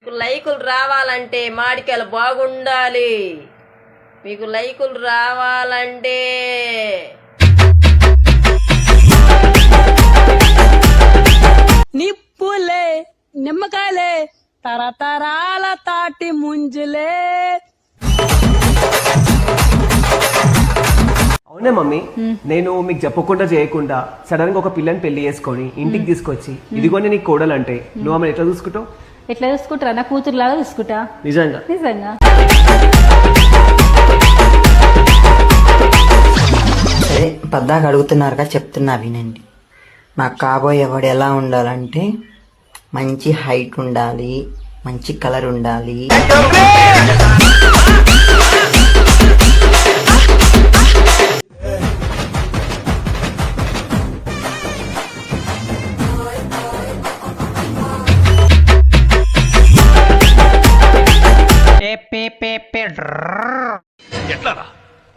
మీకు లైకులు రావాలంటే మాడికాయలు బాగుండాలి. మీకు లైకులు రావాలంటే నిప్పులే నిమ్మకాయలే తరతరాల తాటి ముంజులే. అవునే మమ్మీ, నేను మీకు చెప్పకుండా చేయకుండా సడన్ గా ఒక పిల్లని పెళ్లి చేసుకొని ఇంటికి తీసుకొచ్చి ఇదిగోనే నీకు కోడలంటే నువ్వు ఆమెను ఎట్లా చూసుకుంటావు? ఎట్లా చూసుకుంటారా? నా కూతురు లాగా చూసుకుంటా. నిజంగా నిజంగా. సరే, పద్దాక అడుగుతున్నారుగా చెప్తున్నా వినండి. నాకు కాబోయేవాడు ఎలా ఉండాలంటే మంచి హైట్ ఉండాలి, మంచి కలర్ ఉండాలి,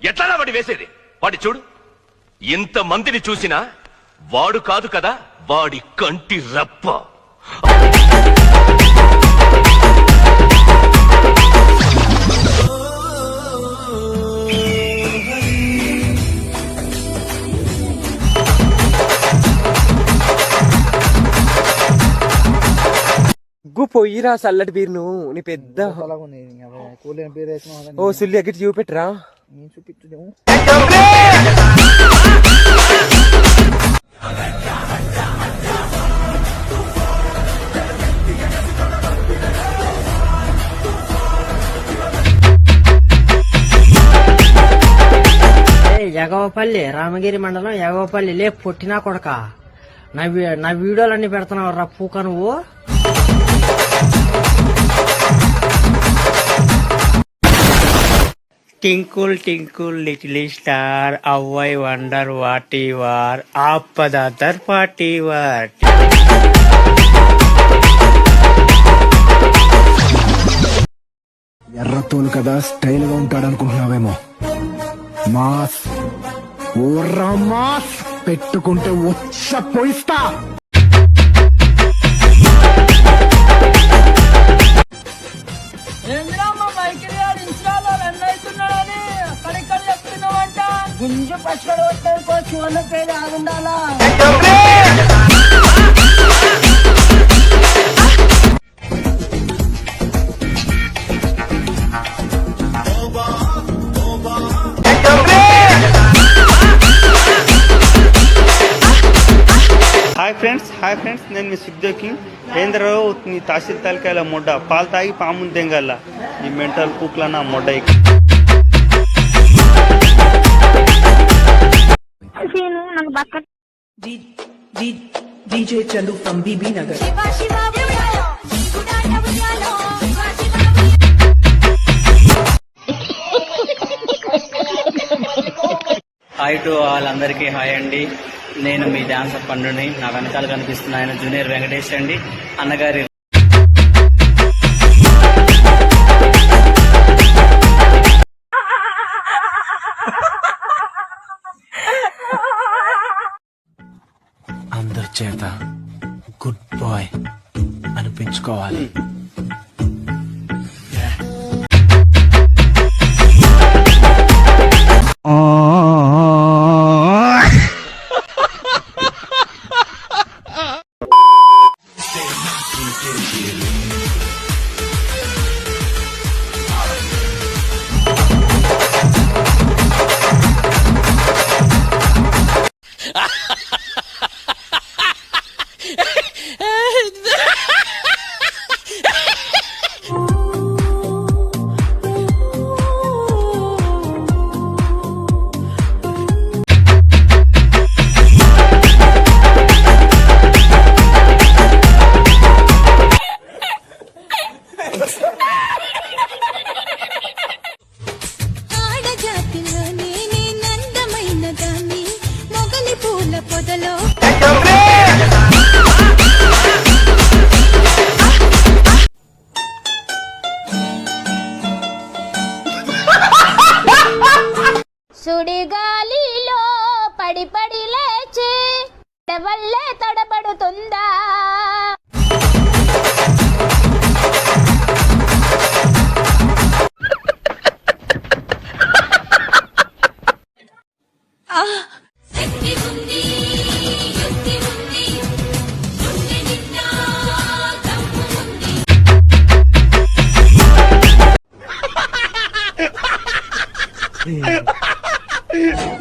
ఎట్లా వాడి వేసేది? వాడి చూడు, ఇంత మందిని చూసినా వాడు కాదు కదా, వాడి కంటి రప్ప. పోయిరా చల్లటి బీర్ నువ్వు నీ పెద్ద ఓ సుల్లి ఎగిటి చూపెట్టరా. ఎగవపల్లి, రామగిరి మండలం ఎగవపల్లి లే పొట్టినా కొడక. నా వీడియోలన్నీ పెడుతున్నావు రా పూక నువ్వు. Twinkle twinkle little star, how I wonder what you are, ఆపద అదర్ పార్టీ వాట్. ఎర్రతోలు కదా స్టైల్ గా ఉంటాడు అనుకుంటున్నావేమో. మాస్ ఓర్రా మాస్ పెట్టుకుంటే వచ్చ పోయిస్తా. గుంజు పచ్చడి వస్తే చూడ పేరు ఆగుండాలా. హాయ్ ఫ్రెండ్స్, నేను మీ సిద్ధోకింగ్. ఏంద్రరావు నీ తహసీల్ తాలూకాల మొడ్డ పాలు తాగి పాము తెంగల ఈ మెంటల్ కుక్ల నా మొడ్డ. DJ Chandu from BB Nagar. Hi to వాళ్ళందరికీ హాయ్ అండి. నేను మీ డాన్సర్ పండుని. నా వెనకాల కనిపిస్తున్న ఆయన జూనియర్ వెంకటేష్ అండి, అన్నగారి. అందరి చేత గుడ్ బాయ్ అనిపించుకోవాలి. సుడిగాలిలో పడి పడి లేచి వల్లే తడబడుతుందా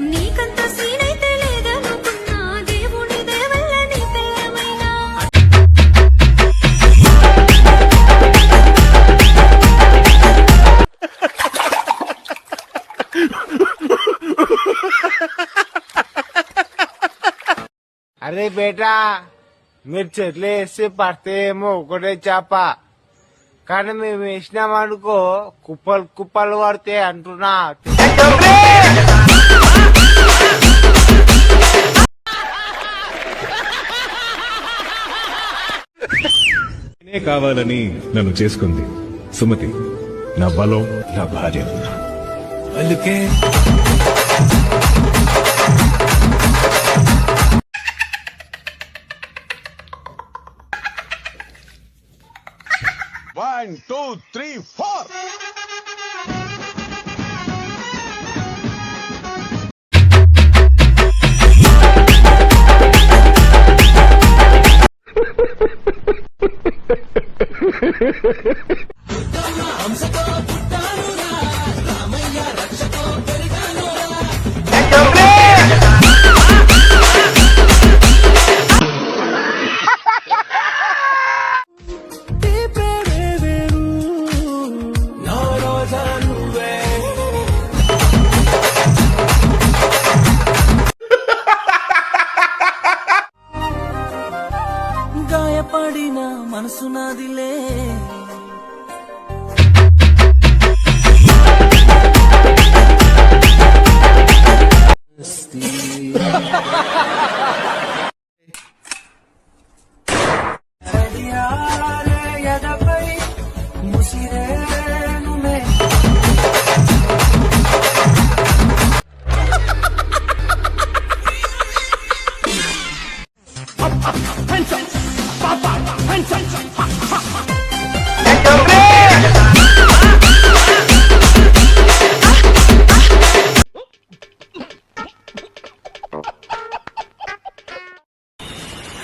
నీకంత సీనైతే లేదనుకున్నా దేవుని దేవల్ల నీ పిల్లమైనా అరే బేటా మీరు చెట్లు వేస్తే పడితేమో ఒకటే చేప, కానీ మేము వేసినామనుకో కుప్పలు కుప్పలు పడితే అంటున్నా. నేనే కావాలని నన్ను చేసుకుంది సుమతి, నా బలం, నా భార్య. అందుకే గాయపడిన మనసు నాదిలే, ఎదపై ముసిరేను మే.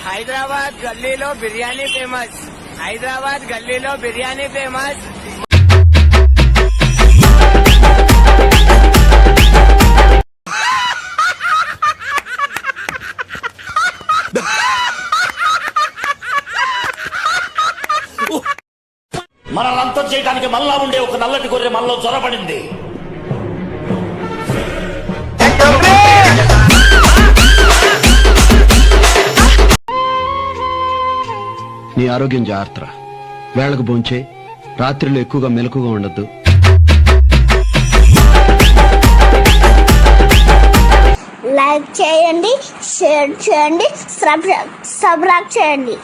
హైదరాబాద్ గల్లీలో బిర్యానీ ఫేమస్, హైదరాబాద్ గల్లీలో బిర్యానీ ఫేమస్. మనల్నంతం చేయడానికి మళ్ళా ఉండే ఒక నల్లటి గొర్రె మనలో చొరబడింది. నీ ఆరోగ్యం జాగ్రత్త, వేళకు భోంచే, రాత్రిలో ఎక్కువగా మెలకుగా ఉండద్దు. లైక్ చేయండి, షేర్ చేయండి, సబ్స్క్రైబ్ చేయండి.